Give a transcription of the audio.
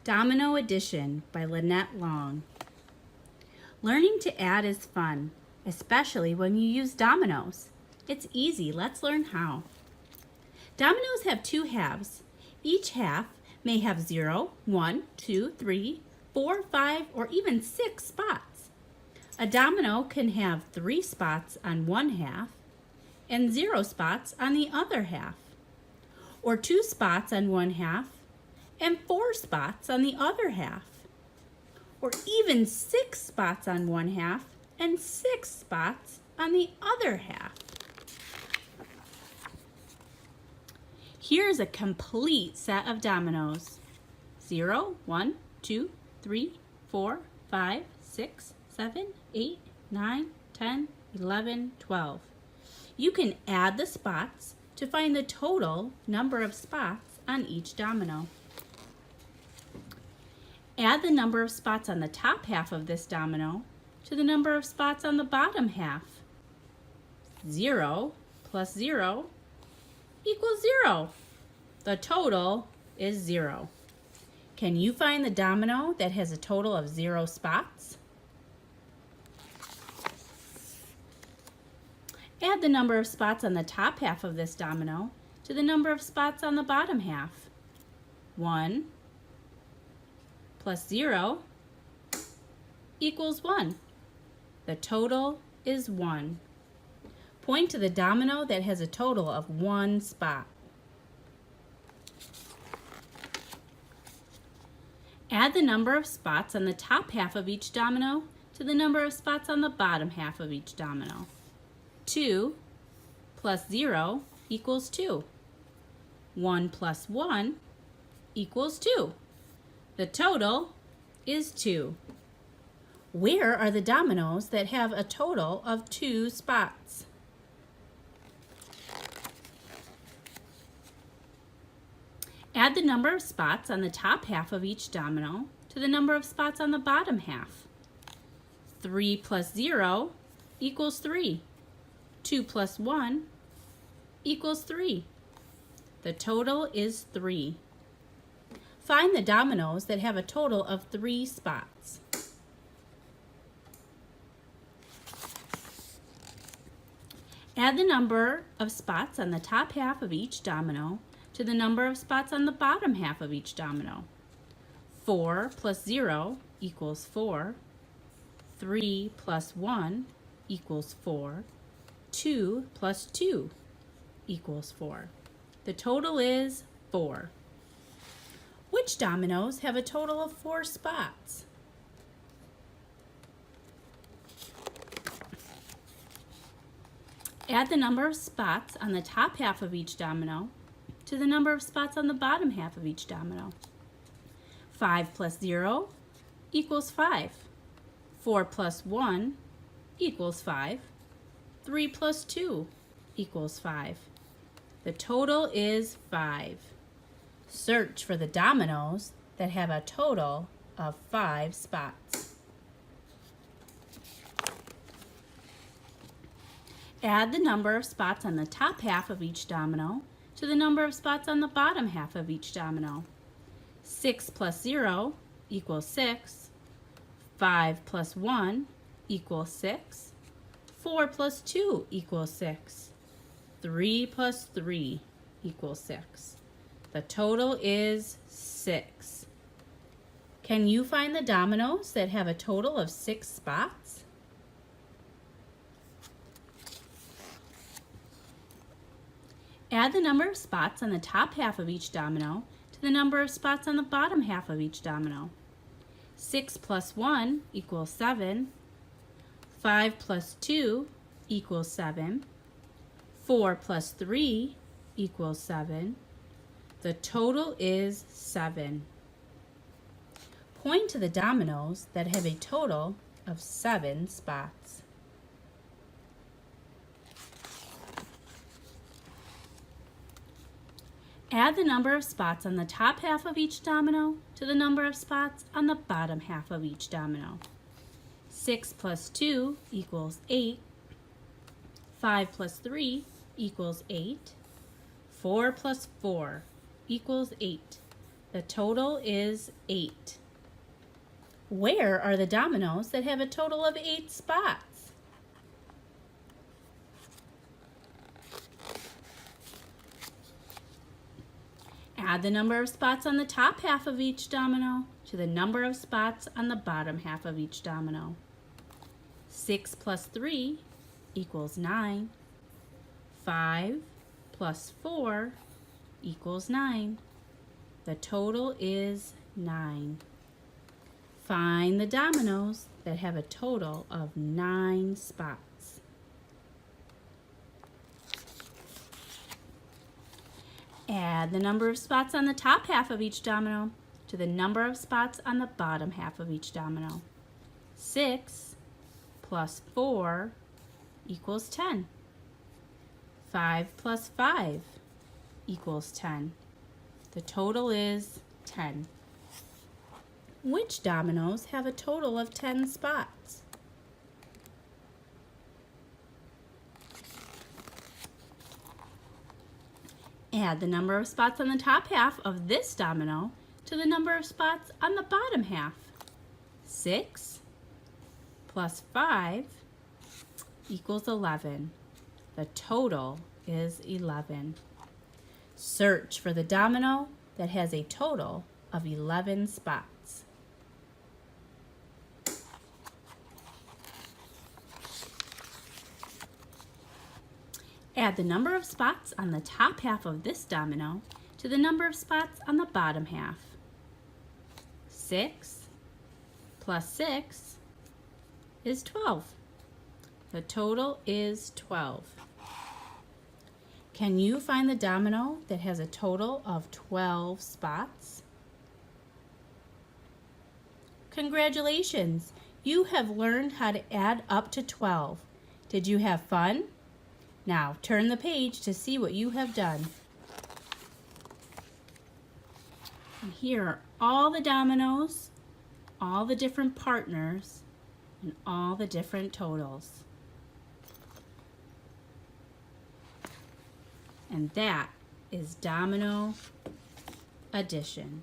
Domino Addition by Lynette Long. Learning to add is fun, especially when you use dominoes. It's easy. Let's learn how. Dominoes have two halves. Each half may have 0, 1, 2, 3, 4, 5, or even 6 spots. A domino can have 3 spots on one half and 0 spots on the other half, or 2 spots on one half and 4 spots on the other half, or even 6 spots on one half and 6 spots on the other half. Here's a complete set of dominoes. 0, 1, 2, 3, 4, 5, 6, 7, 8, 9, 10, 11, 12. You can add the spots to find the total number of spots on each domino. Add the number of spots on the top half of this domino to the number of spots on the bottom half. 0 plus 0 equals 0. The total is 0. Can you find the domino that has a total of 0 spots? Add the number of spots on the top half of this domino to the number of spots on the bottom half. 1 plus 0 equals 1. The total is 1. Point to the domino that has a total of 1 spot. Add the number of spots on the top half of each domino to the number of spots on the bottom half of each domino. 2 plus 0 equals 2. 1 plus 1 equals 2. The total is 2. Where are the dominoes that have a total of 2 spots? Add the number of spots on the top half of each domino to the number of spots on the bottom half. 3 plus 0 equals 3. 2 plus 1 equals 3. The total is 3. Find the dominoes that have a total of 3 spots. Add the number of spots on the top half of each domino to the number of spots on the bottom half of each domino. 4 plus 0 equals 4. 3 plus 1 equals 4. 2 plus 2 equals 4. The total is 4. Which dominoes have a total of 4 spots? Add the number of spots on the top half of each domino to the number of spots on the bottom half of each domino. 5 plus 0 equals 5. 4 plus 1 equals 5. 3 plus 2 equals 5. The total is 5. Search for the dominoes that have a total of 5 spots. Add the number of spots on the top half of each domino to the number of spots on the bottom half of each domino. 6 plus 0 equals 6. 5 plus 1 equals 6. 4 plus 2 equals 6. 3 plus 3 equals 6. The total is 6. Can you find the dominoes that have a total of 6 spots? Add the number of spots on the top half of each domino to the number of spots on the bottom half of each domino. 6 plus 1 equals 7. 5 plus 2 equals 7. 4 plus 3 equals 7. The total is 7. Point to the dominoes that have a total of 7 spots. Add the number of spots on the top half of each domino to the number of spots on the bottom half of each domino. 6 plus 2 equals 8. 5 plus 3 equals 8. 4 plus 4 equals 8. The total is 8. Where are the dominoes that have a total of 8 spots? Add the number of spots on the top half of each domino to the number of spots on the bottom half of each domino. 6 plus 3 equals 9. 5 plus 4 equals 9. The total is 9. Find the dominoes that have a total of 9 spots. Add the number of spots on the top half of each domino to the number of spots on the bottom half of each domino. 6 plus 4 equals 10. 5 plus 5 equals 10. The total is 10. Which dominoes have a total of 10 spots? Add the number of spots on the top half of this domino to the number of spots on the bottom half. 6 plus 5 equals 11. The total is 11. Search for the domino that has a total of 11 spots. Add the number of spots on the top half of this domino to the number of spots on the bottom half. 6 plus 6 is 12. The total is 12. Can you find the domino that has a total of 12 spots? Congratulations! You have learned how to add up to 12. Did you have fun? Now turn the page to see what you have done. And here are all the dominoes, all the different partners, and all the different totals. And that is Domino Addition.